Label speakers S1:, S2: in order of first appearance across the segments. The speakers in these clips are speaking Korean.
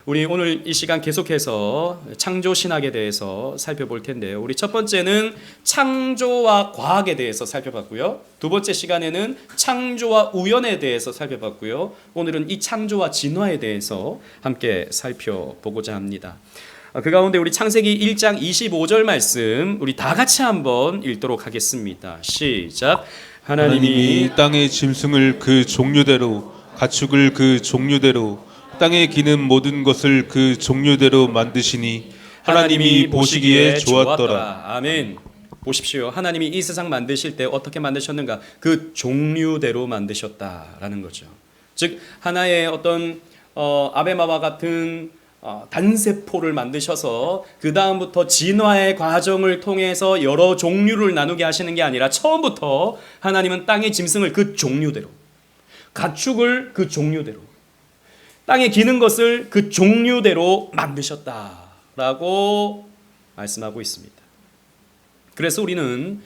S1: 우리 오늘 이 시간 계속해서 창조 신학에 대해서 살펴볼 텐데요. 우리 첫 번째는 창조와 과학에 대해서 살펴봤고요. 두 번째 시간에는 창조와 우연에 대해서 살펴봤고요. 오늘은 이 창조와 진화에 대해서 함께 살펴보고자 합니다. 그 가운데 우리 창세기 1장 25절 말씀 우리 다 같이 한번 읽도록 하겠습니다. 시작.
S2: 하나님이 땅의 짐승을 그 종류대로 가축을 그 종류대로 땅에 기는 모든 것을 그 종류대로 만드시니 하나님이 보시기에 좋았더라.
S1: 아멘. 보십시오. 하나님이 이 세상 만드실 때 어떻게 만드셨는가? 그 종류대로 만드셨다라는 거죠. 즉 하나의 어떤 아베마와 같은 단세포를 만드셔서 그 다음부터 진화의 과정을 통해서 여러 종류를 나누게 하시는 게 아니라 처음부터 하나님은 땅의 짐승을 그 종류대로, 가축을 그 종류대로, 땅에 기는 것을 그 종류대로 만드셨다라고 말씀하고 있습니다. 그래서 우리는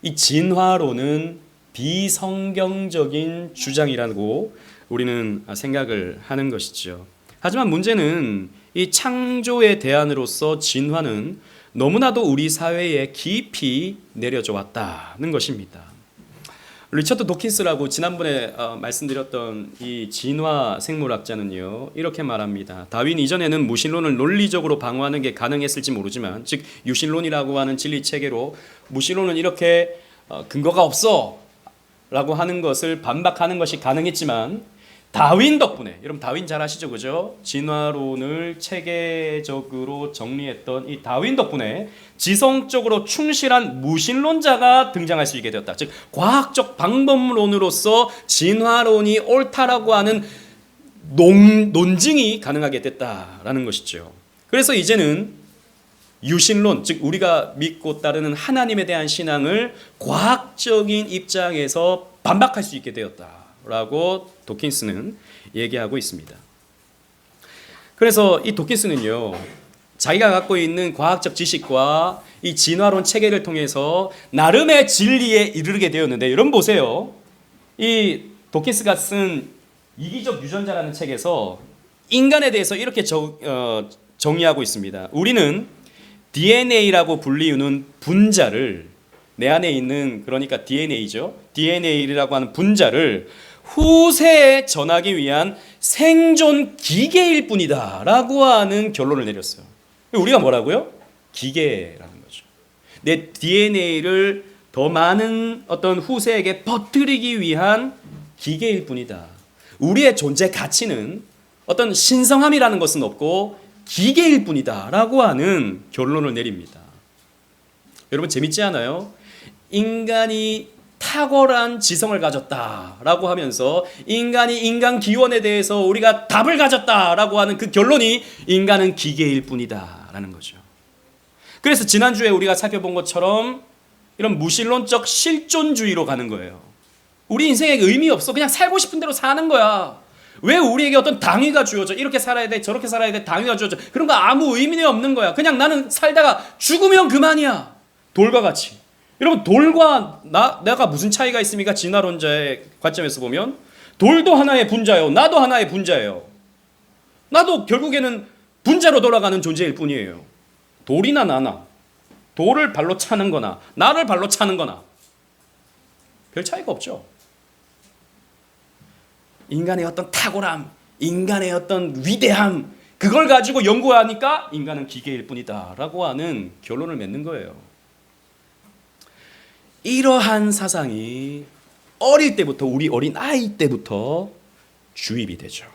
S1: 이 진화론은 비성경적인 주장이라고 우리는 생각을 하는 것이죠. 하지만 문제는 이 창조의 대안으로서 진화는 너무나도 우리 사회에 깊이 내려져 왔다는 것입니다. 리처드 도킨스라고 지난번에 말씀드렸던 이 진화 생물학자는요 이렇게 말합니다. 다윈 이전에는 무신론을 논리적으로 방어하는 게 가능했을지 모르지만, 즉 유신론이라고 하는 진리 체계로 무신론은 이렇게 근거가 없어 라고 하는 것을 반박하는 것이 가능했지만, 다윈 덕분에, 여러분 다윈 잘 아시죠, 그죠? 진화론을 체계적으로 정리했던 이 다윈 덕분에 지성적으로 충실한 무신론자가 등장할 수 있게 되었다. 즉 과학적 방법론으로서 진화론이 옳다라고 하는 논증이 가능하게 됐다라는 것이죠. 그래서 이제는 유신론, 즉 우리가 믿고 따르는 하나님에 대한 신앙을 과학적인 입장에서 반박할 수 있게 되었다라고 도킨스는 얘기하고 있습니다. 그래서 이 도킨스는요, 자기가 갖고 있는 과학적 지식과 이 진화론 체계를 통해서 나름의 진리에 이르게 되었는데, 여러분 보세요. 이 도킨스가 쓴 이기적 유전자라는 책에서 인간에 대해서 이렇게 정의하고 있습니다. 우리는 DNA라고 불리우는 분자를, 내 안에 있는, 그러니까 DNA죠. DNA라고 하는 분자를 후세에 전하기 위한 생존 기계일 뿐이다 라고 하는 결론을 내렸어요. 우리가 뭐라고요? 기계라는 거죠. 내 DNA를 더 많은 어떤 후세에게 퍼뜨리기 위한 기계일 뿐이다. 우리의 존재 가치는 어떤 신성함이라는 것은 없고 기계일 뿐이다 라고 하는 결론을 내립니다. 여러분 재밌지 않아요? 인간이 탁월한 지성을 가졌다라고 하면서 인간이 인간 기원에 대해서 우리가 답을 가졌다라고 하는 그 결론이 인간은 기계일 뿐이다라는 거죠. 그래서 지난주에 우리가 살펴본 것처럼 이런 무신론적 실존주의로 가는 거예요. 우리 인생에 의미 없어. 그냥 살고 싶은 대로 사는 거야. 왜 우리에게 어떤 당위가 주어져? 이렇게 살아야 돼, 저렇게 살아야 돼, 당위가 주어져. 그런 거 아무 의미 없는 거야. 그냥 나는 살다가 죽으면 그만이야. 돌과 같이. 여러분 돌과 내가 무슨 차이가 있습니까? 진화론자의 관점에서 보면 돌도 하나의 분자예요. 나도 하나의 분자예요. 나도 결국에는 분자로 돌아가는 존재일 뿐이에요. 돌이나 나나, 돌을 발로 차는 거나 나를 발로 차는 거나 별 차이가 없죠. 인간의 어떤 탁월함, 인간의 어떤 위대함, 그걸 가지고 연구하니까 인간은 기계일 뿐이다 라고 하는 결론을 맺는 거예요. 이러한 사상이 어릴 때부터, 우리 어린 아이 때부터 주입이 되죠.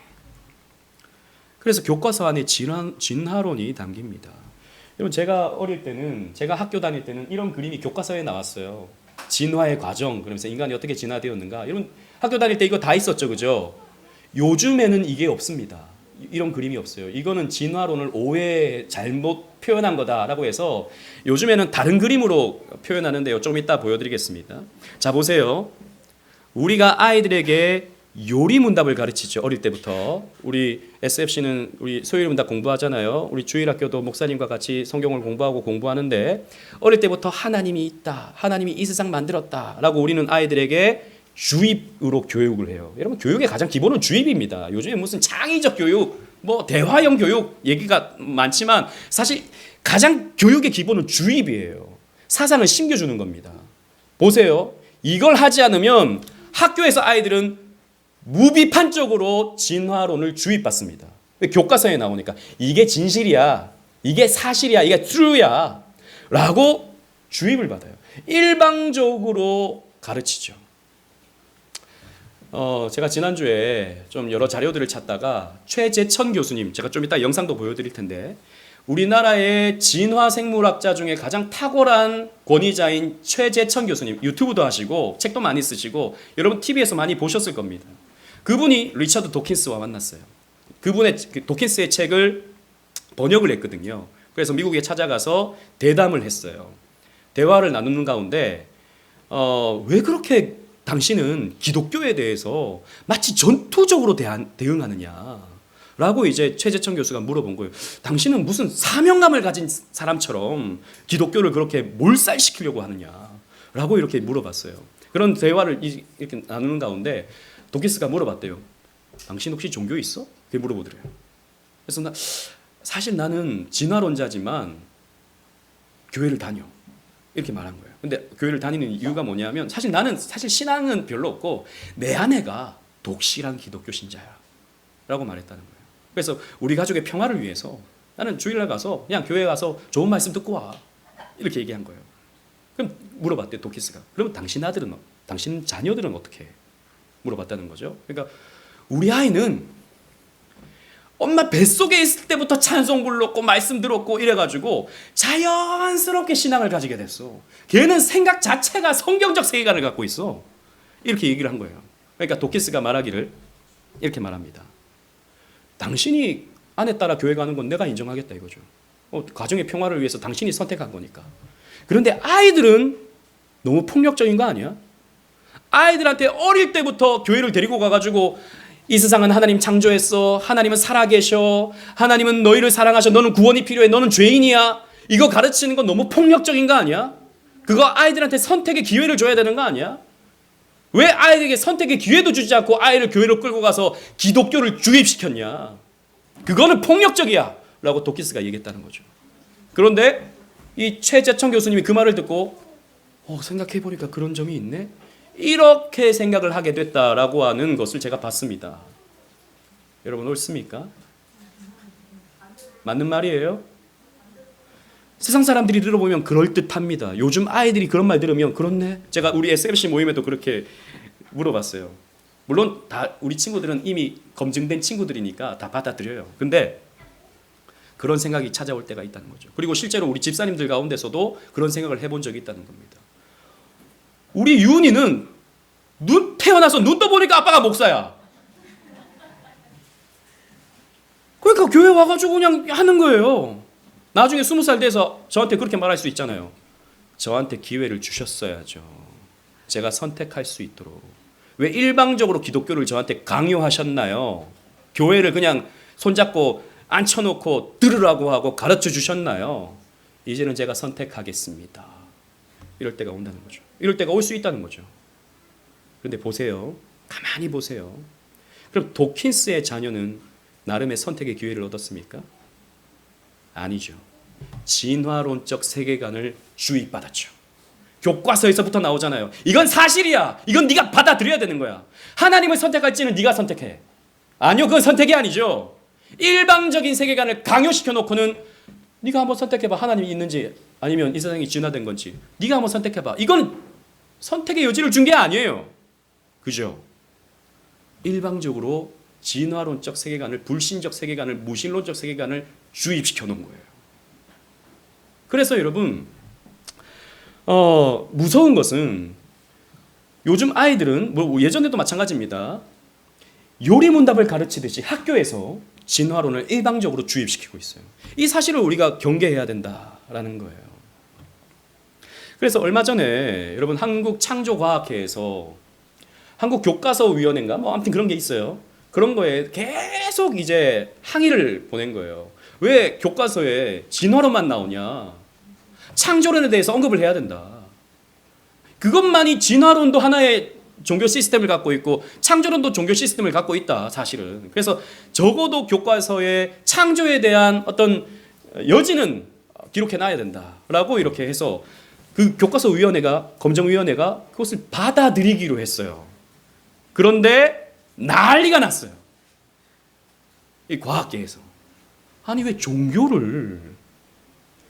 S1: 그래서 교과서 안에 진화론이 담깁니다. 여러분 제가 어릴 때는, 제가 학교 다닐 때는 이런 그림이 교과서에 나왔어요. 진화의 과정, 그러면서 인간이 어떻게 진화되었는가. 여러분 학교 다닐 때 이거 다 있었죠, 그죠? 요즘에는 이게 없습니다. 이런 그림이 없어요. 이거는 진화론을 오해, 잘못 표현한 거다라고 해서 요즘에는 다른 그림으로 표현하는데요. 좀 이따 보여드리겠습니다. 자 보세요. 우리가 아이들에게 요리 문답을 가르치죠. 어릴 때부터. 우리 SFC는 우리 소요리 문답 공부하잖아요. 우리 주일학교도 목사님과 같이 성경을 공부하는데 어릴 때부터 하나님이 있다, 하나님이 이 세상 만들었다라고 우리는 아이들에게 주입으로 교육을 해요. 여러분 교육의 가장 기본은 주입입니다. 요즘에 무슨 창의적 교육 뭐 대화형 교육 얘기가 많지만 사실 가장 교육의 기본은 주입이에요. 사상을 심겨주는 겁니다. 보세요. 이걸 하지 않으면 학교에서 아이들은 무비판적으로 진화론을 주입받습니다. 교과서에 나오니까 이게 진실이야, 이게 사실이야, 이게 true야 라고 주입을 받아요. 일방적으로 가르치죠. 제가 지난주에 좀 여러 자료들을 찾다가 최재천 교수님, 제가 좀 이따 영상도 보여드릴 텐데, 우리나라의 진화생물학자 중에 가장 탁월한 권위자인 최재천 교수님, 유튜브도 하시고 책도 많이 쓰시고 여러분 TV에서 많이 보셨을 겁니다. 그분이 리처드 도킨스와 만났어요. 그분의 도킨스의 책을 번역을 했거든요. 그래서 미국에 찾아가서 대담을 했어요. 대화를 나누는 가운데 왜 그렇게 당신은 기독교에 대해서 마치 전투적으로 대응하느냐라고 이제 최재천 교수가 물어본 거예요. 당신은 무슨 사명감을 가진 사람처럼 기독교를 그렇게 몰살시키려고 하느냐라고 이렇게 물어봤어요. 그런 대화를 이렇게 나누는 가운데 도키스가 물어봤대요. 당신 혹시 종교 있어? 그렇게 물어보더래요. 그래서 사실 나는 진화론자지만 교회를 다녀. 이렇게 말한 거예요. 근데 교회를 다니는 이유가 뭐냐면 나는 신앙은 별로 없고 내 아내가 독실한 기독교 신자야 라고 말했다는 거예요. 그래서 우리 가족의 평화를 위해서 나는 주일날 가서 그냥 교회 가서 좋은 말씀 듣고 와 이렇게 얘기한 거예요. 그럼 물어봤대요 도키스가. 그러면 당신 자녀들은 어떻게 해? 물어봤다는 거죠. 그러니까 우리 아이는 엄마 뱃속에 있을 때부터 찬송 불렀고 말씀 들었고 이래가지고 자연스럽게 신앙을 가지게 됐어. 걔는 생각 자체가 성경적 세계관을 갖고 있어. 이렇게 얘기를 한 거예요. 그러니까 도키스가 말하기를 이렇게 말합니다. 당신이 아내 따라 교회 가는 건 내가 인정하겠다 이거죠. 가정의 평화를 위해서 당신이 선택한 거니까. 그런데 아이들은 너무 폭력적인 거 아니야? 아이들한테 어릴 때부터 교회를 데리고 가가지고 이 세상은 하나님 창조했어. 하나님은 살아계셔. 하나님은 너희를 사랑하셔. 너는 구원이 필요해. 너는 죄인이야. 이거 가르치는 건 너무 폭력적인 거 아니야? 그거 아이들한테 선택의 기회를 줘야 되는 거 아니야? 왜 아이에게 선택의 기회도 주지 않고 아이를 교회로 끌고 가서 기독교를 주입시켰냐? 그거는 폭력적이야 라고 도키스가 얘기했다는 거죠. 그런데 이 최재천 교수님이 그 말을 듣고 생각해보니까 그런 점이 있네? 이렇게 생각을 하게 됐다라고 하는 것을 제가 봤습니다. 여러분 옳습니까? 맞는 말이에요? 세상 사람들이 들어보면 그럴듯합니다. 요즘 아이들이 그런 말 들으면 그렇네. 제가 우리 SFC 모임에도 그렇게 물어봤어요. 물론 다 우리 친구들은 이미 검증된 친구들이니까 다 받아들여요. 근데 그런 생각이 찾아올 때가 있다는 거죠. 그리고 실제로 우리 집사님들 가운데서도 그런 생각을 해본 적이 있다는 겁니다. 우리 유은이는 태어나서 눈 떠보니까 아빠가 목사야. 그러니까 교회 와가지고 그냥 하는 거예요. 나중에 20살 돼서 저한테 그렇게 말할 수 있잖아요. 저한테 기회를 주셨어야죠. 제가 선택할 수 있도록. 왜 일방적으로 기독교를 저한테 강요하셨나요? 교회를 그냥 손잡고 앉혀놓고 들으라고 하고 가르쳐 주셨나요? 이제는 제가 선택하겠습니다. 이럴 때가 온다는 거죠. 이럴 때가 올 수 있다는 거죠. 그런데 보세요. 가만히 보세요. 그럼 도킨스의 자녀는 나름의 선택의 기회를 얻었습니까? 아니죠. 진화론적 세계관을 주입받았죠. 교과서에서부터 나오잖아요. 이건 사실이야. 이건 네가 받아들여야 되는 거야. 하나님을 선택할지는 네가 선택해. 아니요. 그건 선택이 아니죠. 일방적인 세계관을 강요시켜 놓고는 네가 한번 선택해봐. 하나님이 있는지 아니면 이 세상이 진화된 건지 네가 한번 선택해봐. 이건 선택의 여지를 준 게 아니에요. 그죠? 일방적으로 진화론적 세계관을, 불신적 세계관을, 무신론적 세계관을 주입시켜 놓은 거예요. 그래서 여러분 무서운 것은 요즘 아이들은 뭐 예전에도 마찬가지입니다. 요리문답을 가르치듯이 학교에서 진화론을 일방적으로 주입시키고 있어요. 이 사실을 우리가 경계해야 된다라는 거예요. 그래서 얼마 전에 여러분 한국창조과학회에서 한국교과서위원회인가 뭐 아무튼 그런 게 있어요. 그런 거에 계속 이제 항의를 보낸 거예요. 왜 교과서에 진화론만 나오냐? 창조론에 대해서 언급을 해야 된다. 그것만이 진화론도 하나의 종교 시스템을 갖고 있고 창조론도 종교 시스템을 갖고 있다 사실은. 그래서 적어도 교과서에 창조에 대한 어떤 여지는 기록해 놔야 된다라고 이렇게 해서 그 교과서위원회가 검정위원회가 그것을 받아들이기로 했어요. 그런데 난리가 났어요. 이 과학계에서. 아니 왜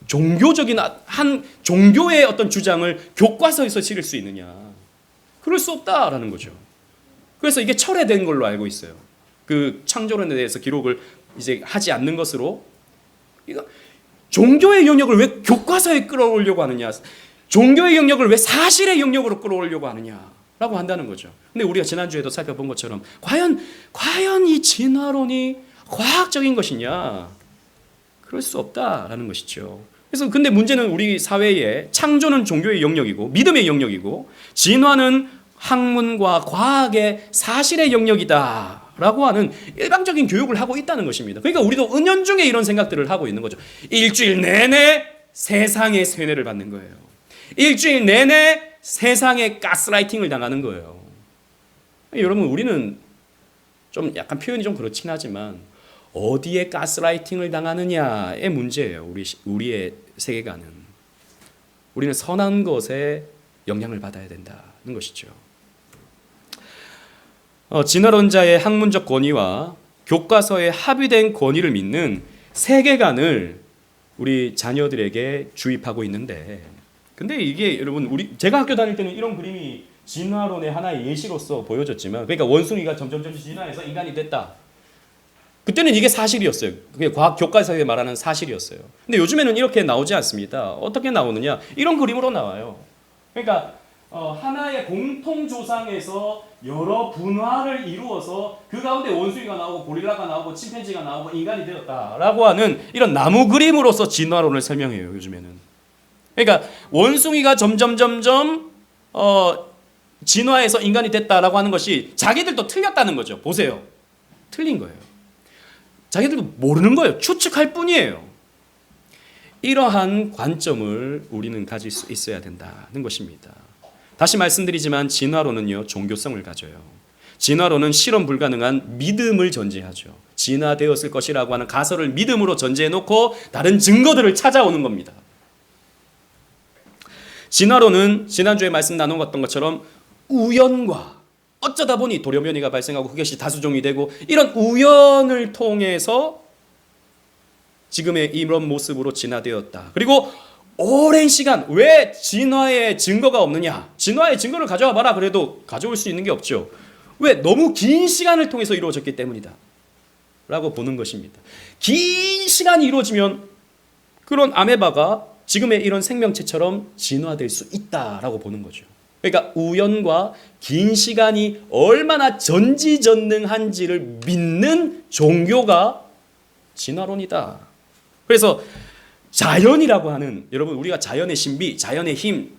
S1: 종교적인 한 종교의 어떤 주장을 교과서에서 실을 수 있느냐. 그럴 수 없다라는 거죠. 그래서 이게 철회된 걸로 알고 있어요. 그 창조론에 대해서 기록을 이제 하지 않는 것으로. 이거 종교의 영역을 왜 교과서에 끌어오려고 하느냐. 종교의 영역을 왜 사실의 영역으로 끌어오려고 하느냐라고 한다는 거죠. 근데 우리가 지난주에도 살펴본 것처럼 과연 이 진화론이 과학적인 것이냐? 그럴 수 없다라는 것이죠. 그래서 근데 문제는 우리 사회에 창조는 종교의 영역이고 믿음의 영역이고 진화는 학문과 과학의 사실의 영역이다라고 하는 일방적인 교육을 하고 있다는 것입니다. 그러니까 우리도 은연중에 이런 생각들을 하고 있는 거죠. 일주일 내내 세상의 세뇌를 받는 거예요. 일주일 내내 세상의 가스라이팅을 당하는 거예요. 여러분 우리는 좀 약간 표현이 좀 그렇긴 하지만 어디에 가스라이팅을 당하느냐의 문제예요. 우리의 세계관은. 우리는 선한 것에 영향을 받아야 된다는 것이죠. 진화론자의 학문적 권위와 교과서에 합의된 권위를 믿는 세계관을 우리 자녀들에게 주입하고 있는데, 근데 이게 여러분 제가 학교 다닐 때는 이런 그림이 진화론의 하나의 예시로서 보여졌지만, 그러니까 원숭이가 점점 진화해서 인간이 됐다. 그때는 이게 사실이었어요. 그게 과학 교과서에 말하는 사실이었어요. 근데 요즘에는 이렇게 나오지 않습니다. 어떻게 나오느냐? 이런 그림으로 나와요. 그러니까 하나의 공통 조상에서 여러 분화를 이루어서 그 가운데 원숭이가 나오고 고릴라가 나오고 침팬지가 나오고 인간이 되었다라고 하는 이런 나무 그림으로서 진화론을 설명해요. 요즘에는. 그러니까 원숭이가 점점 진화해서 인간이 됐다라고 하는 것이 자기들도 틀렸다는 거죠. 보세요. 틀린 거예요. 자기들도 모르는 거예요. 추측할 뿐이에요. 이러한 관점을 우리는 가질 수 있어야 된다는 것입니다. 다시 말씀드리지만 진화론은요, 종교성을 가져요. 진화론은 실험 불가능한 믿음을 전제하죠. 진화되었을 것이라고 하는 가설을 믿음으로 전제해 놓고 다른 증거들을 찾아오는 겁니다. 진화론은 지난주에 말씀 나눴던 것처럼 우연과 어쩌다 보니 돌연변이가 발생하고 그것이 다수종이 되고 이런 우연을 통해서 지금의 이런 모습으로 진화되었다. 그리고 오랜 시간 왜 진화의 증거가 없느냐? 진화의 증거를 가져와 봐라. 그래도 가져올 수 있는 게 없죠. 왜? 너무 긴 시간을 통해서 이루어졌기 때문이다. 라고 보는 것입니다. 긴 시간이 이루어지면 그런 아메바가 지금의 이런 생명체처럼 진화될 수 있다라고 보는 거죠. 그러니까 우연과 긴 시간이 얼마나 전지전능한지를 믿는 종교가 진화론이다. 그래서 자연이라고 하는, 여러분 우리가 자연의 신비, 자연의 힘,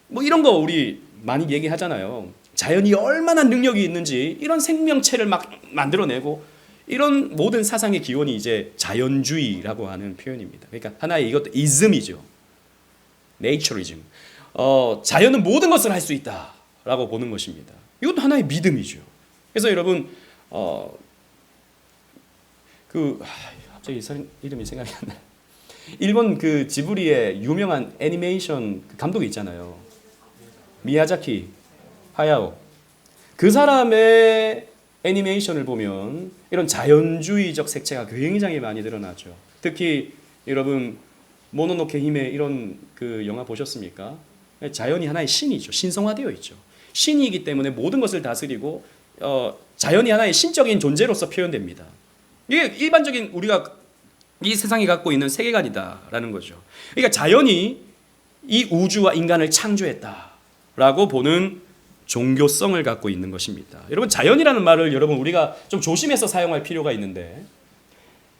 S1: 뭐 이런 거 우리 많이 얘기하잖아요. 자연이 얼마나 능력이 있는지 이런 생명체를 막 만들어내고 이런 모든 사상의 기원이 이제 자연주의라고 하는 표현입니다. 그러니까 하나의 이것도 이즘이죠. 네이처리즘. 자연은 모든 것을 할 수 있다라고 보는 것입니다. 이것도 하나의 믿음이죠. 그래서 여러분 갑자기 이름이 생각이 안 나요. 일본 그 지브리의 유명한 애니메이션 감독이 있잖아요. 미야자키 하야오. 그 사람의 애니메이션을 보면 이런 자연주의적 색채가 굉장히 많이 드러나죠. 특히 여러분 모노노케 힘의 이런 그 영화 보셨습니까? 자연이 하나의 신이죠. 신성화되어 있죠. 신이기 때문에 모든 것을 다스리고 자연이 하나의 신적인 존재로서 표현됩니다. 이게 일반적인 우리가 이 세상이 갖고 있는 세계관이다라는 거죠. 그러니까 자연이 이 우주와 인간을 창조했다라고 보는 종교성을 갖고 있는 것입니다. 여러분 자연이라는 말을 여러분 우리가 좀 조심해서 사용할 필요가 있는데,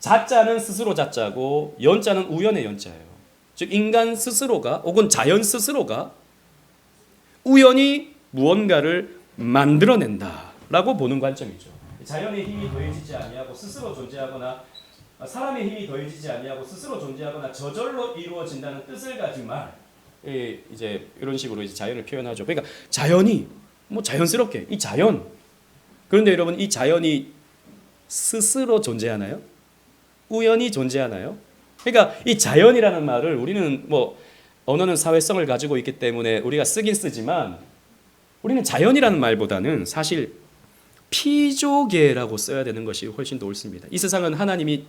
S1: 자자는 스스로 자자고 연자는 우연의 연자예요. 즉 인간 스스로가 혹은 자연 스스로가 우연히 무언가를 만들어낸다라고 보는 관점이죠. 자연의 힘이 더해지지 아니하고 스스로 존재하거나 사람의 힘이 더해지지 아니하고 스스로 존재하거나 저절로 이루어진다는 뜻을 가진 말, 이제 이런 식으로 이제 자연을 표현하죠. 그러니까 자연이 뭐 자연스럽게 이 자연. 그런데 여러분 이 자연이 스스로 존재하나요? 우연히 존재하나요? 그러니까 이 자연이라는 말을 우리는 뭐 언어는 사회성을 가지고 있기 때문에 우리가 쓰긴 쓰지만 우리는 자연이라는 말보다는 사실 피조계라고 써야 되는 것이 훨씬 더 옳습니다. 이 세상은 하나님이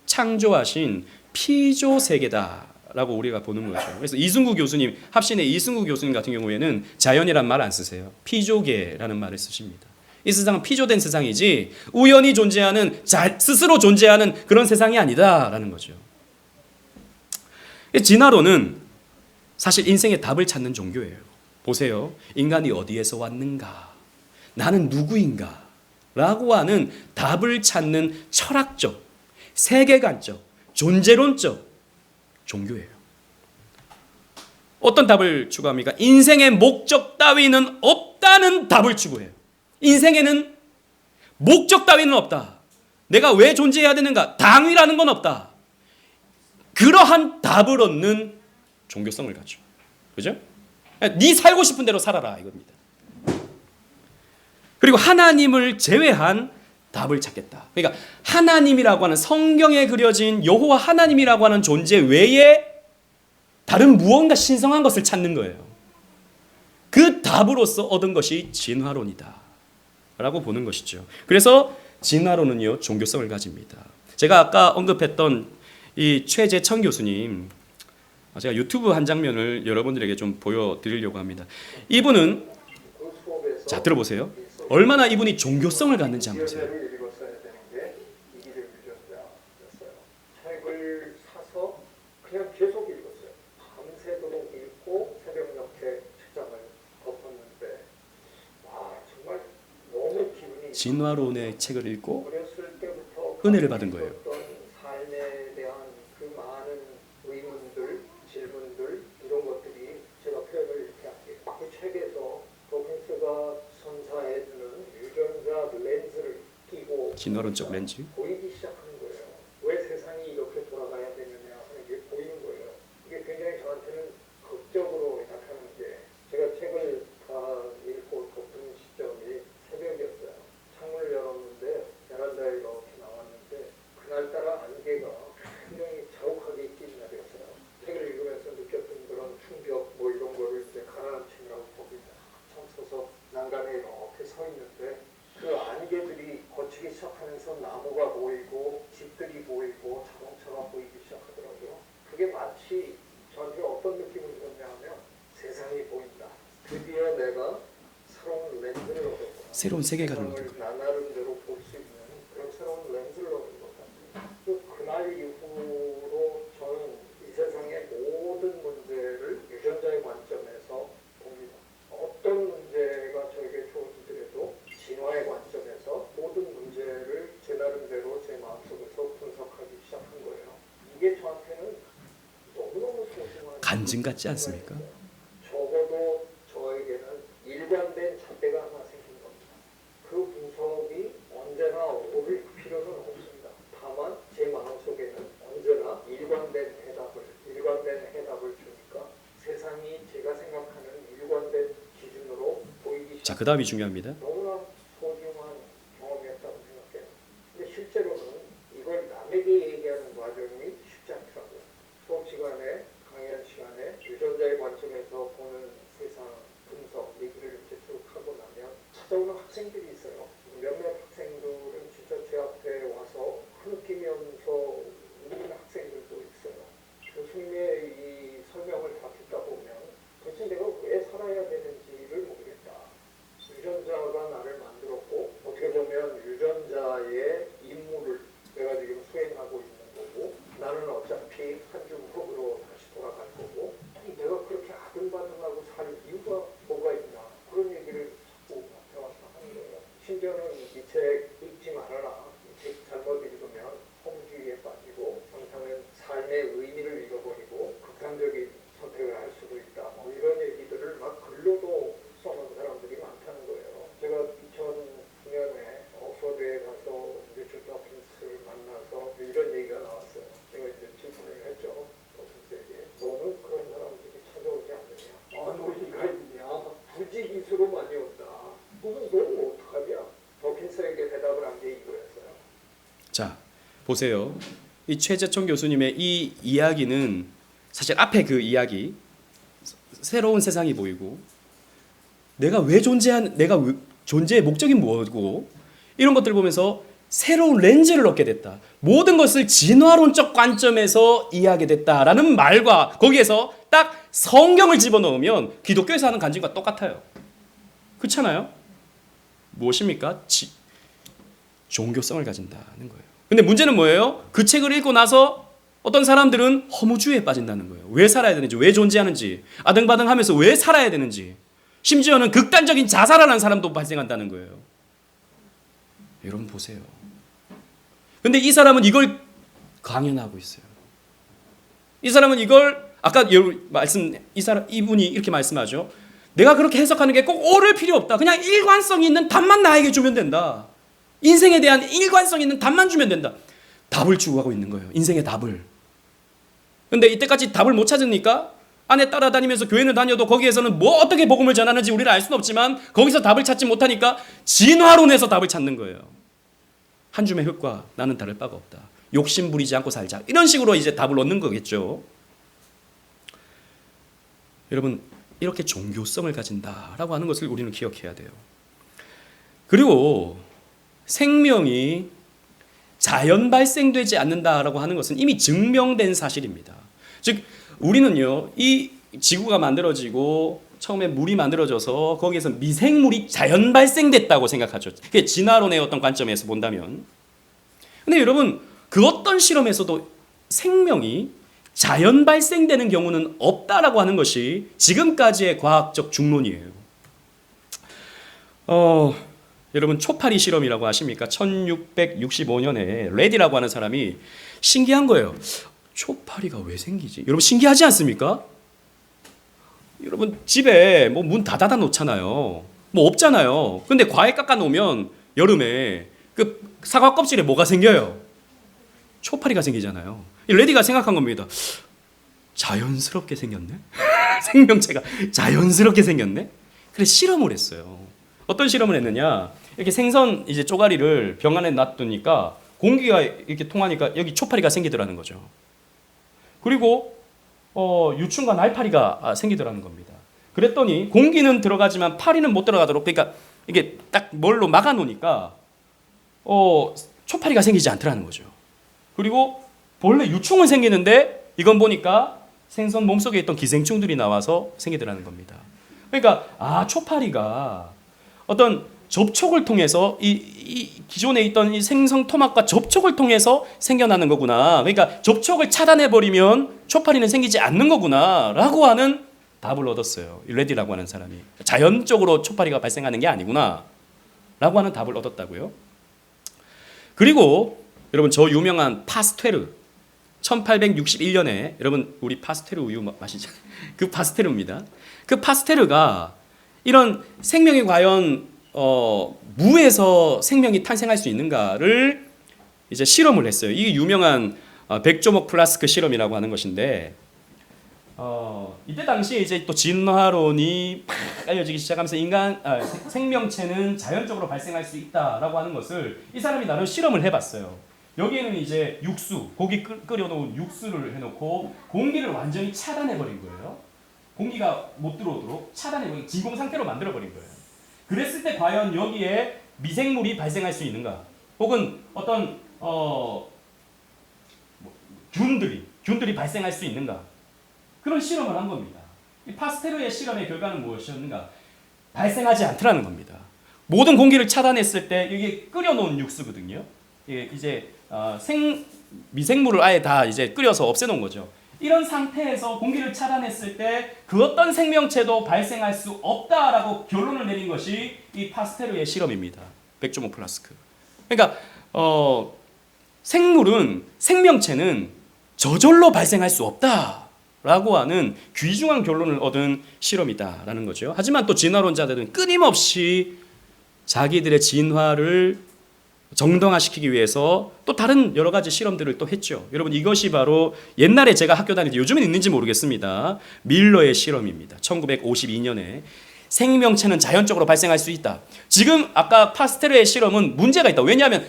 S1: 창조하신 피조 세계다라고 우리가 보는 거죠. 그래서 이승구 교수님, 합신의 이승구 교수님 같은 경우에는 자연이란 말 안 쓰세요. 피조계라는 말을 쓰십니다. 이 세상은 피조된 세상이지 우연히 존재하는 스스로 존재하는 그런 세상이 아니다라는 거죠. 진화론은 사실 인생의 답을 찾는 종교예요. 보세요. 인간이 어디에서 왔는가? 나는 누구인가? 라고 하는 답을 찾는 철학적, 세계관적, 존재론적 종교예요. 어떤 답을 추구합니까? 인생의 목적 따위는 없다는 답을 추구해요. 인생에는 목적 따위는 없다. 내가 왜 존재해야 되는가? 당위라는 건 없다. 그러한 답을 얻는 종교성을 갖죠. 그죠? 네 살고 싶은 대로 살아라 이겁니다. 그리고 하나님을 제외한 답을 찾겠다. 그러니까 하나님이라고 하는 성경에 그려진 여호와 하나님이라고 하는 존재 외에 다른 무언가 신성한 것을 찾는 거예요. 그 답으로서 얻은 것이 진화론이다 라고 보는 것이죠. 그래서 진화론은요 종교성을 가집니다. 제가 아까 언급했던 이 최재천 교수님, 제가 유튜브 한 장면을 여러분들에게 좀 보여드리려고 합니다. 이분은 자 들어보세요. 얼마나 이분이 종교성을 갖는지 한번 보세요.
S3: 책을 사서 그냥 계속 읽었어요. 밤새도록 읽고 새벽녘에 책장을 덮었는데 와 정말 너무 기분이
S1: 진화론의 책을 읽고
S3: 어렸을 때부터
S1: 은혜를 받은 거예요.
S3: 삶에 대한 그 많은 의문들, 질문들 이런 것들이 제가 표현을 이렇게 할게요. 그 책에서 도킨스가 선사해주는 유전자 렌즈를 끼고
S1: 진화론적 렌즈.
S3: 보이기 시작하는 거예요. 왜 세상이 이렇게 돌아가야 되느냐 하는 게 보이는 거예요. 이게 굉장히 저한테는 극적으로 나타나는 게 제가 책을 다 읽고 덮은 시점이 새벽이었어요. 창문을 열었는데 베란다에 이렇게 나왔는데 그날따라 안개가 굉장히 자욱하게 낀 날이었어요. 책을 읽으면서 느꼈던 그런 충격 뭐 이런 거를 이제 가라앉히느라고 봅니다. 처음 서서 난간에 이렇게 서 있는데 그 안개들이 거치기 시작하면서 나무가 보이고 집들이 보이고 자동차가 보이기 시작하더라고요. 그게 마치 저한테 어떤 느낌을 줬냐 하면 세상이 보인다. 드디어 내가 새로운 렌즈를 얻었구나.
S1: 새로운 세계관을 얻은 거예요.
S3: 나 나름대로 볼 수 있는 그런 새로운 렌즈를 얻은 것 같아요. 그날 이후로 저는 이 세상의 모든 문제를 유전자의 관점에서 봅니다. 어떤 문제가 저에게 주어지더라도 진화의 관점에서 모든 문제를 제 나름대로 제 마음속에서 분석하기 시작한 거예요. 이게 저한테는 너무너무 소중한
S1: 간증 같지 않습니까?
S3: 적어도 저에게는 일관된 잣대가 하나 생긴 겁니다. 그 분석이 언제나 옳을 필요는 없습니다. 다만 제 마음속에는 언제나 일관된 해답을 주니까 세상이 제가 생각하는 일관된 기준으로 보이기
S1: 자, 그 다음이 중요합니다.
S3: 너무나 소중한 경험이었다고 생각해요. 근데 실제로는 이걸 남에게 얘기하는 과정이 쉽지 않더라고요. 수업 시간에, 강연 시간에 유전자의 관점에서 보는 세상 분석 얘기를 이제 쭉 하고 나면 찾아오는 학생들이 있어요. 몇몇 학생들은 진짜 제 앞에 와서 흐느끼면서 우는 학생들도 있어요. 교수님의 이 설명을 다 듣다 보면 도대체 내가 왜 살아야 되는지를 모르겠다. 유전자가 나를 만들었고 어떻게 보면 유전자의 임무를 내가 지금 수행하고 있는 거고 나는 어차피 한 줌 흙으로 다시 돌아갈 거고 아니 내가 그렇게 아등바등하고 살 이유가 뭐가 있나 그런 얘기를 자꾸 앞에 와서 하는 거예요. 심지어는 이 책 읽지 말아라. 이 책 잘못 읽으면 허무주의에 빠지고 항상은 삶의 의미를 잃어버리고 극단적인 선택을 할 수도 있다. 뭐 이런 얘기들을 막 글로도 써놓은 사람들이 많다는 거예요. 제가 2009년에 옥스퍼드에 가서 리처드 도킨스를 만나서 이런 얘기가 나왔어요. 제가 이제 질문을 했죠. 도킨스에게. 너는 그런 사람들이 찾아오지 않느냐? 아, 논리가 있냐? 부지기수로 많이 온다.
S1: 자, 보세요. 이 최재총 교수님의 이 이야기는 사실 앞에 그 이야기, 새로운 세상이 보이고 내가 존재의 목적이 뭐고 이런 것들을 보면서 새로운 렌즈를 얻게 됐다. 모든 것을 진화론적 관점에서 이해하게 됐다라는 말과 거기에서 딱 성경을 집어넣으면 기독교에서 하는 간증과 똑같아요. 그렇잖아요? 무엇입니까? 종교성을 가진다는 거예요. 근데 문제는 뭐예요? 그 책을 읽고 나서 어떤 사람들은 허무주의에 빠진다는 거예요. 왜 살아야 되는지, 왜 존재하는지, 아등바등하면서 왜 살아야 되는지, 심지어는 극단적인 자살하는 사람도 발생한다는 거예요. 여러분 보세요. 근데 이 사람은 이걸 강연하고 있어요. 이 사람은 이걸 아까 이분이 이렇게 말씀하죠. 내가 그렇게 해석하는 게 꼭 옳을 필요 없다. 그냥 일관성 있는 답만 나에게 주면 된다. 인생에 대한 일관성 있는 답만 주면 된다. 답을 추구하고 있는 거예요. 인생의 답을. 근데 이때까지 답을 못 찾으니까 아내 따라다니면서 교회를 다녀도 거기에서는 뭐 어떻게 복음을 전하는지 우리는 알 수는 없지만 거기서 답을 찾지 못하니까 진화론에서 답을 찾는 거예요. 한 줌의 흙과 나는 다를 바가 없다. 욕심 부리지 않고 살자. 이런 식으로 이제 답을 얻는 거겠죠. 여러분, 이렇게 종교성을 가진다라고 하는 것을 우리는 기억해야 돼요. 그리고 생명이 자연 발생되지 않는다라고 하는 것은 이미 증명된 사실입니다. 즉 우리는요, 이 지구가 만들어지고 처음에 물이 만들어져서 거기에서 미생물이 자연 발생됐다고 생각하죠. 그게 진화론의 어떤 관점에서 본다면. 근데 여러분, 그 어떤 실험에서도 생명이 자연 발생되는 경우는 없다라고 하는 것이 지금까지의 과학적 중론이에요. 여러분 초파리 실험이라고 아십니까? 1665년에 레디라고 하는 사람이 신기한 거예요. 초파리가 왜 생기지? 여러분 신기하지 않습니까? 여러분 집에 뭐 문 닫아 놓잖아요. 뭐 없잖아요. 근데 과일 깎아 놓으면 여름에 그 사과 껍질에 뭐가 생겨요? 초파리가 생기잖아요. 이 레디가 생각한 겁니다. 자연스럽게 생겼네? 생명체가 자연스럽게 생겼네? 그래서 실험을 했어요. 어떤 실험을 했느냐? 이렇게 생선 이제 쪼가리를 병 안에 놔두니까 공기가 이렇게 통하니까 여기 초파리가 생기더라는 거죠. 그리고 유충과 날파리가 생기더라는 겁니다. 그랬더니 공기는 들어가지만 파리는 못 들어가도록 그러니까 이게 딱 뭘로 막아 놓으니까 초파리가 생기지 않더라는 거죠. 그리고 본래 유충은 생기는데 이건 보니까 생선 몸속에 있던 기생충들이 나와서 생기더라는 겁니다. 그러니까 초파리가 어떤 접촉을 통해서 이 기존에 있던 이 생선 토막과 접촉을 통해서 생겨나는 거구나. 그러니까 접촉을 차단해 버리면 초파리는 생기지 않는 거구나라고 하는 답을 얻었어요. 이 레디라고 하는 사람이 자연적으로 초파리가 발생하는 게 아니구나라고 하는 답을 얻었다고요. 그리고 여러분 저 유명한 파스테르 1861년에 여러분 우리 파스테르 우유 마시잖아요. 그 파스테르입니다. 그 파스테르가 이런 생명이 과연 무에서 생명이 탄생할 수 있는가를 이제 실험을 했어요. 이 유명한 백조목 플라스크 실험이라고 하는 것인데 이때 당시에 이제 또 진화론이 팍 알려지기 시작하면서 생명체는 자연적으로 발생할 수 있다라고 하는 것을 이 사람이 나름 실험을 해봤어요. 여기에는 이제 육수, 고기 끓여놓은 육수를 해놓고 공기를 완전히 차단해버린 거예요. 공기가 못 들어오도록 차단해버린 진공 상태로 만들어버린 거예요. 그랬을 때 과연 여기에 미생물이 발생할 수 있는가? 혹은 어떤 균들이 발생할 수 있는가? 그런 실험을 한 겁니다. 이 파스테르의 실험의 결과는 무엇이었는가? 발생하지 않더라는 겁니다. 모든 공기를 차단했을 때 이게 끓여놓은 육수거든요. 이게 이제 미생물을 아예 다 이제 끓여서 없애놓은 거죠. 이런 상태에서 공기를 차단했을 때 그 어떤 생명체도 발생할 수 없다라고 결론을 내린 것이 이 파스테르의 실험입니다. 백조목 플라스크. 그러니까 생명체는 저절로 발생할 수 없다라고 하는 귀중한 결론을 얻은 실험이다라는 거죠. 하지만 또 진화론자들은 끊임없이 자기들의 진화를 정당화시키기 위해서 또 다른 여러 가지 실험들을 또 했죠. 여러분 이것이 바로 옛날에 제가 학교 다닐 때 요즘은 있는지 모르겠습니다. 밀러의 실험입니다. 1952년에 생명체는 자연적으로 발생할 수 있다. 지금 아까 파스테르의 실험은 문제가 있다. 왜냐하면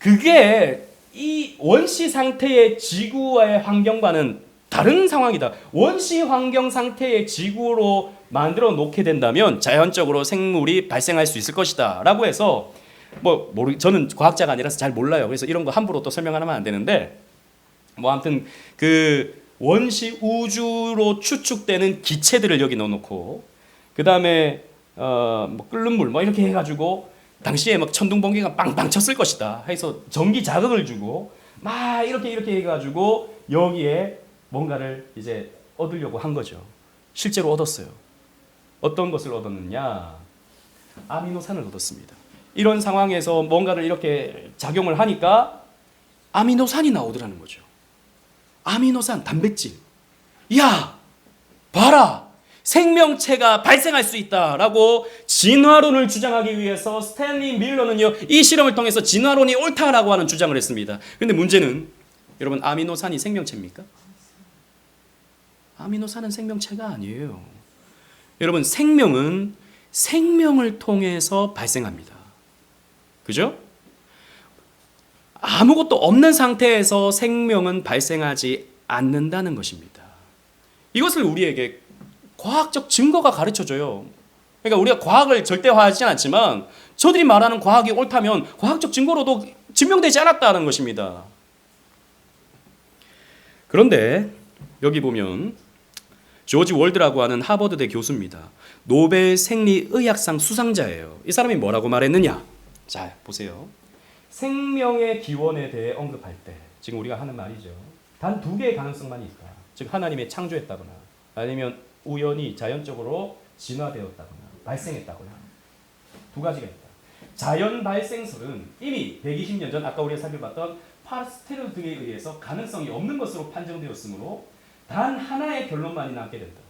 S1: 그게 이 원시 상태의 지구와의 환경과는 다른 상황이다. 원시 환경 상태의 지구로 만들어 놓게 된다면 자연적으로 생물이 발생할 수 있을 것이다 라고 해서 저는 과학자가 아니라서 잘 몰라요. 그래서 이런 거 함부로 또 설명하면 안 되는데 아무튼 그 원시 우주로 추측되는 기체들을 여기 넣어놓고 그 다음에 끓는 물 이렇게 해가지고 당시에 막 천둥번개가 빵빵 쳤을 것이다 해서 전기 자극을 주고 막 이렇게 해가지고 여기에 뭔가를 이제 얻으려고 한 거죠. 실제로 얻었어요. 어떤 것을 얻었느냐? 아미노산을 얻었습니다. 이런 상황에서 뭔가를 이렇게 작용을 하니까 아미노산이 나오더라는 거죠. 아미노산, 단백질. 야, 봐라. 생명체가 발생할 수 있다라고 진화론을 주장하기 위해서 스탠리 밀러는요, 이 실험을 통해서 진화론이 옳다라고 하는 주장을 했습니다. 그런데 문제는 여러분, 아미노산이 생명체입니까? 아미노산은 생명체가 아니에요. 여러분, 생명은 생명을 통해서 발생합니다. 그죠? 아무것도 없는 상태에서 생명은 발생하지 않는다는 것입니다. 이것을 우리에게 과학적 증거가 가르쳐줘요. 그러니까 우리가 과학을 절대화하지는 않지만 저들이 말하는 과학이 옳다면 과학적 증거로도 증명되지 않았다는 것입니다. 그런데 여기 보면 조지 월드라고 하는 하버드대 교수입니다. 노벨 생리의학상 수상자예요. 이 사람이 뭐라고 말했느냐? 자, 보세요. 생명의 기원에 대해 언급할 때 지금 우리가 하는 말이죠. 단 두 개의 가능성만 있다. 즉 하나님이 창조했다거나 아니면 우연히 자연적으로 진화되었다거나 발생했다거나 두 가지가 있다. 자연 발생설은 이미 120년 전 아까 우리가 살펴봤던 파스텔 등에 의해서 가능성이 없는 것으로 판정되었으므로 단 하나의 결론만이 남게 된다.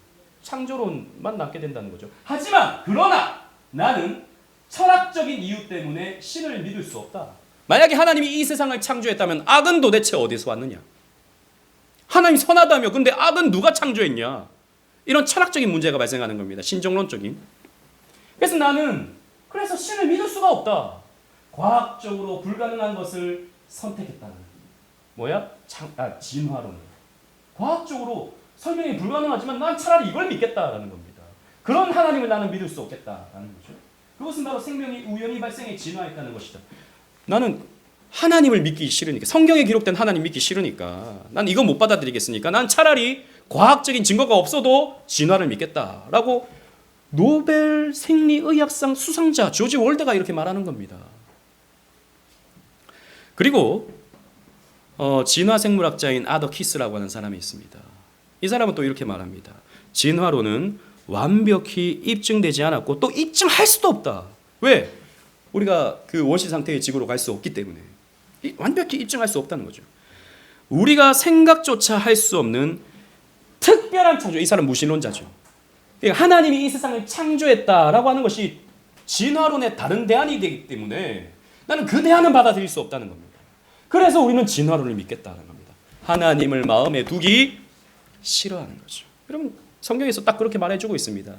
S1: 창조론만 남게 된다는 거죠. 하지만 그러나 나는 철학적인 이유 때문에 신을 믿을 수 없다. 만약에 하나님이 이 세상을 창조했다면 악은 도대체 어디서 왔느냐? 하나님이 선하다며 근데 악은 누가 창조했냐? 이런 철학적인 문제가 발생하는 겁니다. 신정론적인. 그래서 나는 그래서 신을 믿을 수가 없다. 과학적으로 불가능한 것을 선택했다는 뭐야? 진화론. 과학적으로 설명이 불가능하지만 난 차라리 이걸 믿겠다라는 겁니다. 그런 하나님을 나는 믿을 수 없겠다라는 거죠. 그것은 바로 생명이 우연히 발생해 진화했다는 것이다. 나는 하나님을 믿기 싫으니까, 성경에 기록된 하나님 믿기 싫으니까, 난 이거 못 받아들이겠으니까 난 차라리 과학적인 증거가 없어도 진화를 믿겠다라고 노벨 생리의학상 수상자 조지 월드가 이렇게 말하는 겁니다. 그리고 진화생물학자인 아더 키스라고 하는 사람이 있습니다. 이 사람은 또 이렇게 말합니다. 진화론은 완벽히 입증되지 않았고 또 입증할 수도 없다. 왜? 우리가 그 원시 상태의 지구로 갈 수 없기 때문에 완벽히 입증할 수 없다는 거죠. 우리가 생각조차 할 수 없는 특별한 창조. 이 사람 무신론자죠. 그러니까 하나님이 이 세상을 창조했다라고 하는 것이 진화론의 다른 대안이 되기 때문에 나는 그 대안은 받아들일 수 없다는 겁니다. 그래서 우리는 진화론을 믿겠다는 겁니다. 하나님을 마음에 두기 싫어하는 거죠. 여러분 성경에서 딱 그렇게 말해주고 있습니다.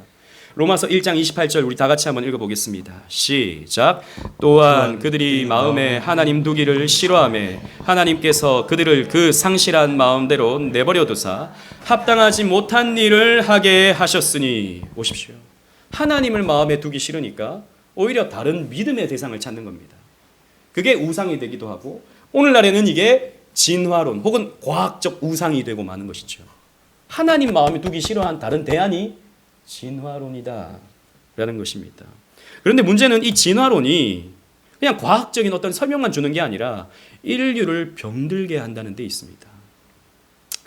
S1: 로마서 1장 28절 우리 다 같이 한번 읽어보겠습니다. 시작. 또한 그들이 마음에 하나님 두기를 싫어하며 하나님께서 그들을 그 상실한 마음대로 내버려 두사 합당하지 못한 일을 하게 하셨으니. 보십시오. 하나님을 마음에 두기 싫으니까 오히려 다른 믿음의 대상을 찾는 겁니다. 그게 우상이 되기도 하고 오늘날에는 이게 진화론 혹은 과학적 우상이 되고 마는 것이죠. 하나님 마음에 두기 싫어한 다른 대안이 진화론이다 라는 것입니다. 그런데 문제는 이 진화론이 그냥 과학적인 어떤 설명만 주는 게 아니라 인류를 병들게 한다는 데 있습니다.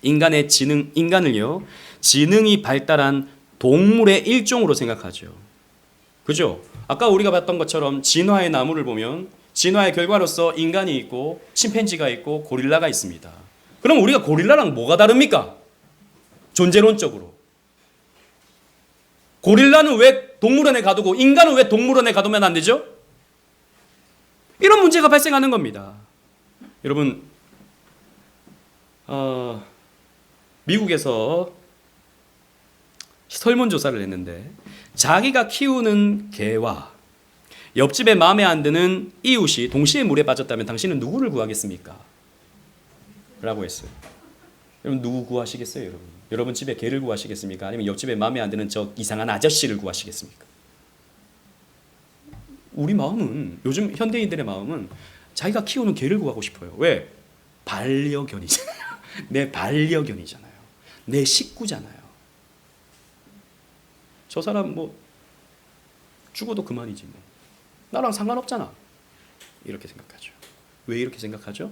S1: 인간을요, 지능이 발달한 동물의 일종으로 생각하죠. 그죠? 아까 우리가 봤던 것처럼 진화의 나무를 보면 진화의 결과로서 인간이 있고 침팬지가 있고 고릴라가 있습니다. 그럼 우리가 고릴라랑 뭐가 다릅니까? 존재론적으로. 고릴라는 왜 동물원에 가두고 인간은 왜 동물원에 가두면 안 되죠? 이런 문제가 발생하는 겁니다. 여러분 미국에서 설문조사를 했는데 자기가 키우는 개와 옆집에 마음에 안 드는 이웃이 동시에 물에 빠졌다면 당신은 누구를 구하겠습니까? 라고 했어요. 여러분 누구 구하시겠어요? 여러분? 여러분 집에 개를 구하시겠습니까? 아니면 옆집에 마음에 안 드는 저 이상한 아저씨를 구하시겠습니까? 우리 마음은, 요즘 현대인들의 마음은 자기가 키우는 개를 구하고 싶어요. 왜? 반려견이잖아요. 내 반려견이잖아요. 내 식구잖아요. 저 사람 뭐 죽어도 그만이지 뭐. 나랑 상관없잖아. 이렇게 생각하죠. 왜 이렇게 생각하죠?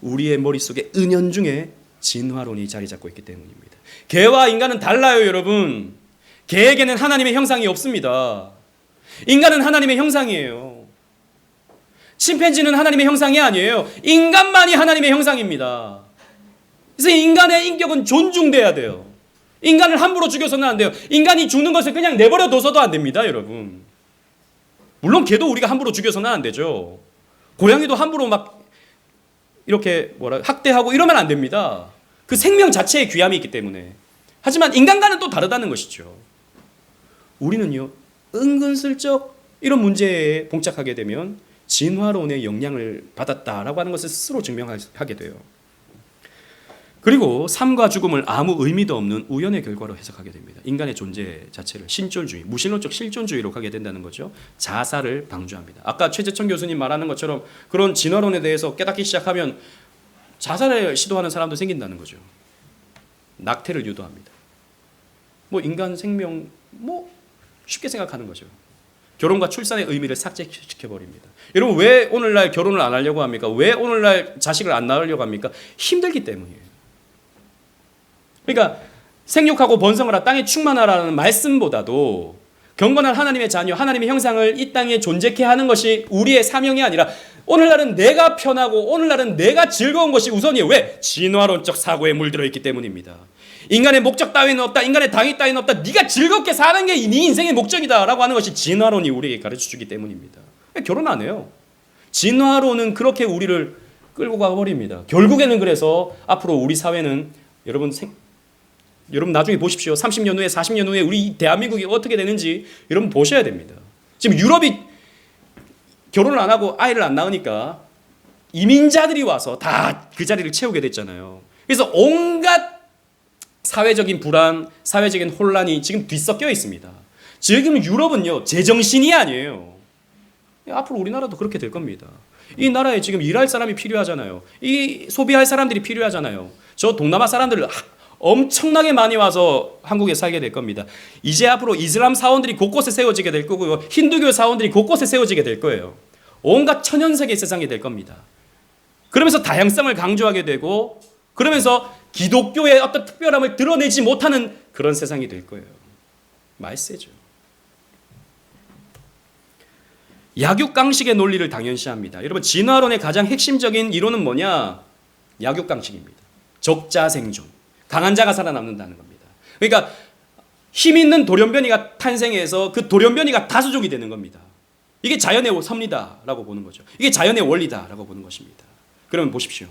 S1: 우리의 머릿속에 은연중에 진화론이 자리 잡고 있기 때문입니다. 개와 인간은 달라요, 여러분. 개에게는 하나님의 형상이 없습니다. 인간은 하나님의 형상이에요. 침팬지는 하나님의 형상이 아니에요. 인간만이 하나님의 형상입니다. 그래서 인간의 인격은 존중돼야 돼요. 인간을 함부로 죽여서는 안 돼요. 인간이 죽는 것을 그냥 내버려 둬서도 안 됩니다, 여러분. 물론 개도 우리가 함부로 죽여서는 안 되죠. 고양이도 함부로 막 이렇게 학대하고 이러면 안 됩니다. 그 생명 자체에 귀함이 있기 때문에. 하지만 인간과는 또 다르다는 것이죠. 우리는요, 은근슬쩍 이런 문제에 봉착하게 되면 진화론의 영향을 받았다라고 하는 것을 스스로 증명하게 돼요. 그리고 삶과 죽음을 아무 의미도 없는 우연의 결과로 해석하게 됩니다. 인간의 존재 자체를 신존주의, 무신론적 실존주의로 가게 된다는 거죠. 자살을 방조합니다. 아까 최재천 교수님 말하는 것처럼 그런 진화론에 대해서 깨닫기 시작하면 자살을 시도하는 사람도 생긴다는 거죠. 낙태를 유도합니다. 뭐 인간 생명 뭐 쉽게 생각하는 거죠. 결혼과 출산의 의미를 삭제시켜버립니다. 여러분 왜 오늘날 결혼을 안 하려고 합니까? 왜 오늘날 자식을 안 낳으려고 합니까? 힘들기 때문이에요. 그러니까 생육하고 번성하라, 땅에 충만하라는 말씀보다도 경건한 하나님의 자녀, 하나님의 형상을 이 땅에 존재케 하는 것이 우리의 사명이 아니라 오늘날은 내가 편하고 오늘날은 내가 즐거운 것이 우선이에요. 왜? 진화론적 사고에 물들어 있기 때문입니다. 인간의 목적 따위는 없다. 인간의 당위 따위는 없다. 네가 즐겁게 사는 게 네 인생의 목적이다 라고 하는 것이 진화론이 우리에게 가르쳐주기 때문입니다. 결혼 안 해요. 진화론은 그렇게 우리를 끌고 가버립니다. 결국에는 그래서 앞으로 우리 사회는 여러분 나중에 보십시오. 30년 후에 40년 후에 우리 대한민국이 어떻게 되는지 여러분 보셔야 됩니다. 지금 유럽이 결혼을 안 하고 아이를 안 낳으니까 이민자들이 와서 다 그 자리를 채우게 됐잖아요. 그래서 온갖 사회적인 불안, 사회적인 혼란이 지금 뒤섞여 있습니다. 지금 유럽은요, 제정신이 아니에요. 앞으로 우리나라도 그렇게 될 겁니다. 이 나라에 지금 일할 사람이 필요하잖아요. 이 소비할 사람들이 필요하잖아요. 저 동남아 사람들 엄청나게 많이 와서 한국에 살게 될 겁니다. 이제 앞으로 이슬람 사원들이 곳곳에 세워지게 될 거고요. 힌두교 사원들이 곳곳에 세워지게 될 거예요. 온갖 천연세계 세상이 될 겁니다. 그러면서 다양성을 강조하게 되고 그러면서 기독교의 어떤 특별함을 드러내지 못하는 그런 세상이 될 거예요. 말세죠. 약육강식의 논리를 당연시합니다. 여러분 진화론의 가장 핵심적인 이론은 뭐냐? 약육강식입니다. 적자생존. 강한 자가 살아남는다는 겁니다. 그러니까 힘 있는 돌연변이가 탄생해서 그 돌연변이가 다수족이 되는 겁니다. 이게 자연의 섭리다라고 보는 거죠. 이게 자연의 원리다라고 보는 것입니다. 그러면 보십시오.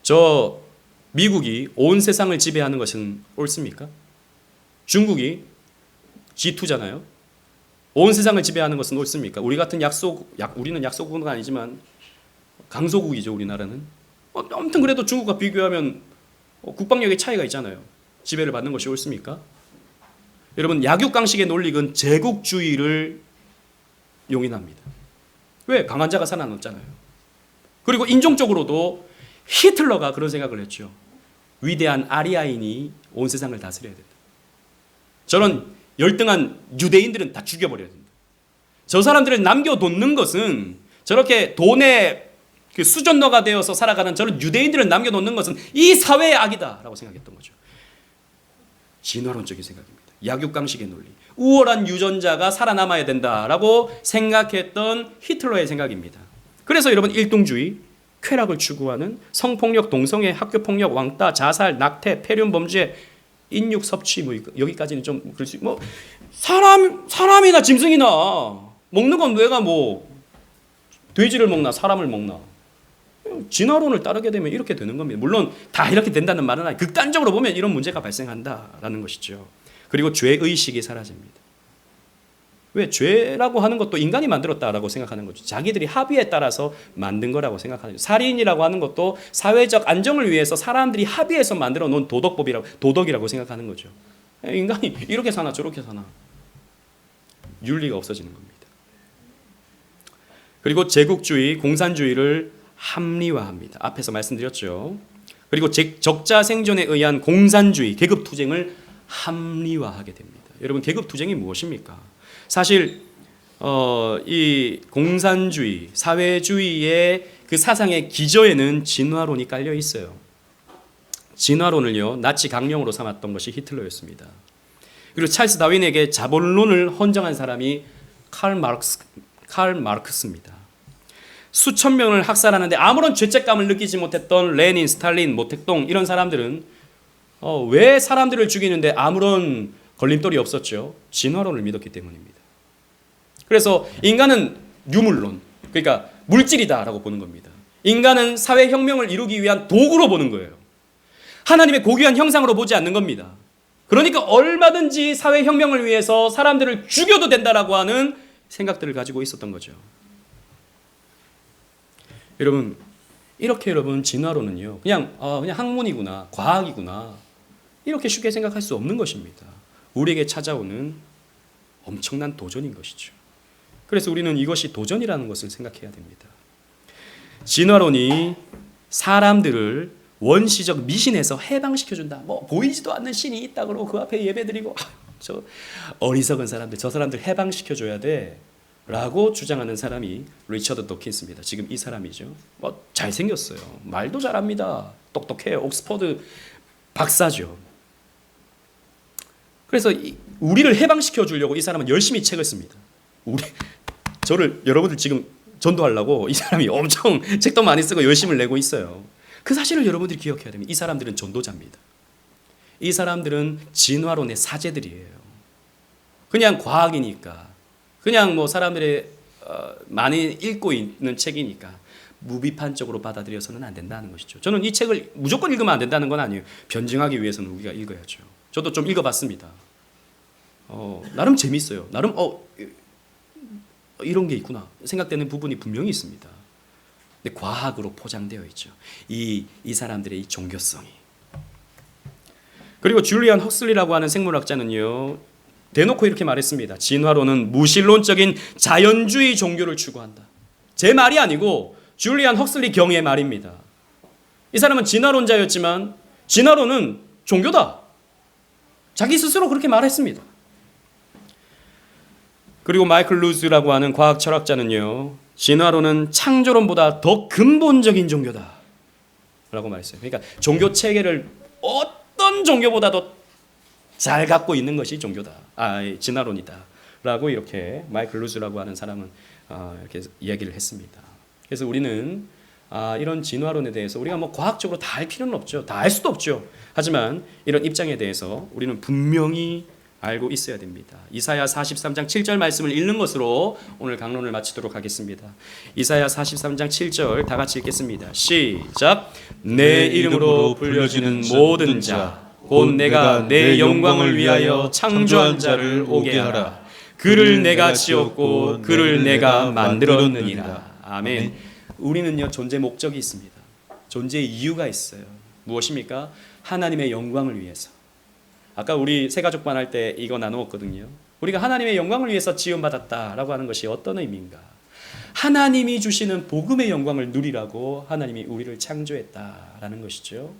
S1: 저 미국이 온 세상을 지배하는 것은 옳습니까? 중국이 G2잖아요. 온 세상을 지배하는 것은 옳습니까? 우리 같은 우리는 약소국은 아니지만 강소국이죠. 우리나라는. 아무튼 그래도 중국과 비교하면 국방력의 차이가 있잖아요. 지배를 받는 것이 옳습니까? 여러분 약육강식의 논리는 제국주의를 용인합니다. 왜? 강한 자가 살아남잖아요. 그리고 인종적으로도 히틀러가 그런 생각을 했죠. 위대한 아리아인이 온 세상을 다스려야 된다. 저런 열등한 유대인들은 다 죽여버려야 된다. 저 사람들을 남겨놓는 것은 저렇게 돈의 그 수전너가 되어서 살아가는 저런 유대인들을 남겨놓는 것은 이 사회의 악이다라고 생각했던 거죠. 진화론적인 생각입니다. 약육강식의 논리. 우월한 유전자가 살아남아야 된다라고 생각했던 히틀러의 생각입니다. 그래서 여러분 일동주의, 쾌락을 추구하는 성폭력, 동성애, 학교폭력, 왕따, 자살, 낙태, 폐륜 범죄, 인육 섭취 뭐 여기까지는 좀 그럴 수 뭐 사람이나 짐승이나 먹는 건 내가 뭐 돼지를 먹나 사람을 먹나 진화론을 따르게 되면 이렇게 되는 겁니다. 물론 다 이렇게 된다는 말은 아니고 극단적으로 보면 이런 문제가 발생한다라는 것이죠. 그리고 죄의식이 사라집니다. 왜 죄라고 하는 것도 인간이 만들었다라고 생각하는 거죠. 자기들이 합의에 따라서 만든 거라고 생각하는 거죠. 살인이라고 하는 것도 사회적 안정을 위해서 사람들이 합의해서 만들어 놓은 도덕이라고 생각하는 거죠. 인간이 이렇게 사나 저렇게 사나 윤리가 없어지는 겁니다. 그리고 제국주의, 공산주의를 합리화합니다. 앞에서 말씀드렸죠. 그리고 적자 생존에 의한 공산주의, 계급투쟁을 합리화하게 됩니다. 여러분, 계급투쟁이 무엇입니까? 사실 이 공산주의, 사회주의의 그 사상의 기저에는 진화론이 깔려 있어요. 진화론을요, 나치 강령으로 삼았던 것이 히틀러였습니다. 그리고 찰스 다윈에게 자본론을 헌정한 사람이 칼 마르크스입니다. 수천 명을 학살하는데 아무런 죄책감을 느끼지 못했던 레닌, 스탈린, 모택동 이런 사람들은 왜 사람들을 죽이는데 아무런 걸림돌이 없었죠? 진화론을 믿었기 때문입니다. 그래서 인간은 유물론, 그러니까 물질이다라고 보는 겁니다. 인간은 사회혁명을 이루기 위한 도구로 보는 거예요. 하나님의 고귀한 형상으로 보지 않는 겁니다. 그러니까 얼마든지 사회혁명을 위해서 사람들을 죽여도 된다라고 하는 생각들을 가지고 있었던 거죠. 여러분, 이렇게 여러분 진화론은요, 그냥 학문이구나, 과학이구나 이렇게 쉽게 생각할 수 없는 것입니다. 우리에게 찾아오는 엄청난 도전인 것이죠. 그래서 우리는 이것이 도전이라는 것을 생각해야 됩니다. 진화론이 사람들을 원시적 미신에서 해방시켜준다. 보이지도 않는 신이 있다 그러고 그 앞에 예배드리고 저 어리석은 사람들, 저 사람들 해방시켜줘야 돼 라고 주장하는 사람이 리처드 도킨스입니다. 지금 이 사람이죠. 잘생겼어요. 말도 잘합니다. 똑똑해요. 옥스퍼드 박사죠. 그래서 우리를 해방시켜 주려고 이 사람은 열심히 책을 씁니다. 여러분들 지금 전도하려고 이 사람이 엄청 책도 많이 쓰고 열심을 내고 있어요. 그 사실을 여러분들이 기억해야 됩니다. 이 사람들은 전도자입니다. 이 사람들은 진화론의 사제들이에요. 그냥 과학이니까, 그냥 사람들의 많이 읽고 있는 책이니까 무비판적으로 받아들여서는 안 된다는 것이죠. 저는 이 책을 무조건 읽으면 안 된다는 건 아니에요. 변증하기 위해서는 우리가 읽어야죠. 저도 좀 읽어봤습니다. 나름 재밌어요. 나름 이런 게 있구나 생각되는 부분이 분명히 있습니다. 근데 과학으로 포장되어 있죠. 이 사람들의 이 종교성이. 그리고 줄리안 헉슬리라고 하는 생물학자는요, 대놓고 이렇게 말했습니다. 진화론은 무신론적인 자연주의 종교를 추구한다. 제 말이 아니고 줄리안 헉슬리 경의 말입니다. 이 사람은 진화론자였지만 진화론은 종교다. 자기 스스로 그렇게 말했습니다. 그리고 마이클 루즈라고 하는 과학 철학자는요, 진화론은 창조론보다 더 근본적인 종교다 라고 말했어요. 그러니까 종교 체계를 어떤 종교보다도 잘 갖고 있는 것이 종교다. 진화론이다 라고 이렇게 마이클 루즈라고 하는 사람은 이렇게 이야기를 했습니다. 그래서 우리는 이런 진화론에 대해서 우리가 과학적으로 다 알 필요는 없죠. 다 알 수도 없죠. 하지만 이런 입장에 대해서 우리는 분명히 알고 있어야 됩니다. 이사야 43장 7절 말씀을 읽는 것으로 오늘 강론을 마치도록 하겠습니다. 이사야 43장 7절 다 같이 읽겠습니다. 시작. 내 이름으로 불려지는 모든 자 곧 내가 내 영광을 위하여 창조한 자를 오게 하라. 그를 내가 지었고 그를 내가 만들었느니라. 아멘. 우리는요, 존재 목적이 있습니다. 존재의 이유가 있어요. 무엇입니까? 하나님의 영광을 위해서. 아까 우리 새가족반 할 때 이거 나누었거든요. 우리가 하나님의 영광을 위해서 지음받았다라고 하는 것이 어떤 의미인가? 하나님이 주시는 복음의 영광을 누리라고 하나님이 우리를 창조했다라는 것이죠.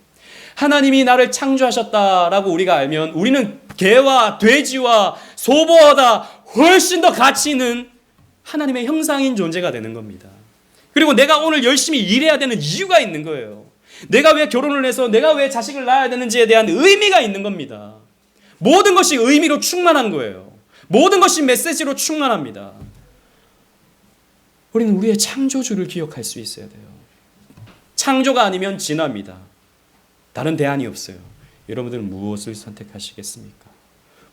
S1: 하나님이 나를 창조하셨다라고 우리가 알면 우리는 개와 돼지와 소보다 훨씬 더 가치 있는 하나님의 형상인 존재가 되는 겁니다. 그리고 내가 오늘 열심히 일해야 되는 이유가 있는 거예요. 내가 왜 결혼을 해서 내가 왜 자식을 낳아야 되는지에 대한 의미가 있는 겁니다. 모든 것이 의미로 충만한 거예요. 모든 것이 메시지로 충만합니다. 우리는 우리의 창조주를 기억할 수 있어야 돼요. 창조가 아니면 진화입니다. 다른 대안이 없어요. 여러분들은 무엇을 선택하시겠습니까?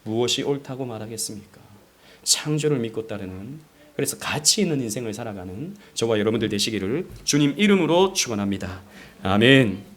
S1: 무엇이 옳다고 말하겠습니까? 창조를 믿고 따르는, 그래서 가치 있는 인생을 살아가는 저와 여러분들 되시기를 주님 이름으로 축원합니다. 아멘.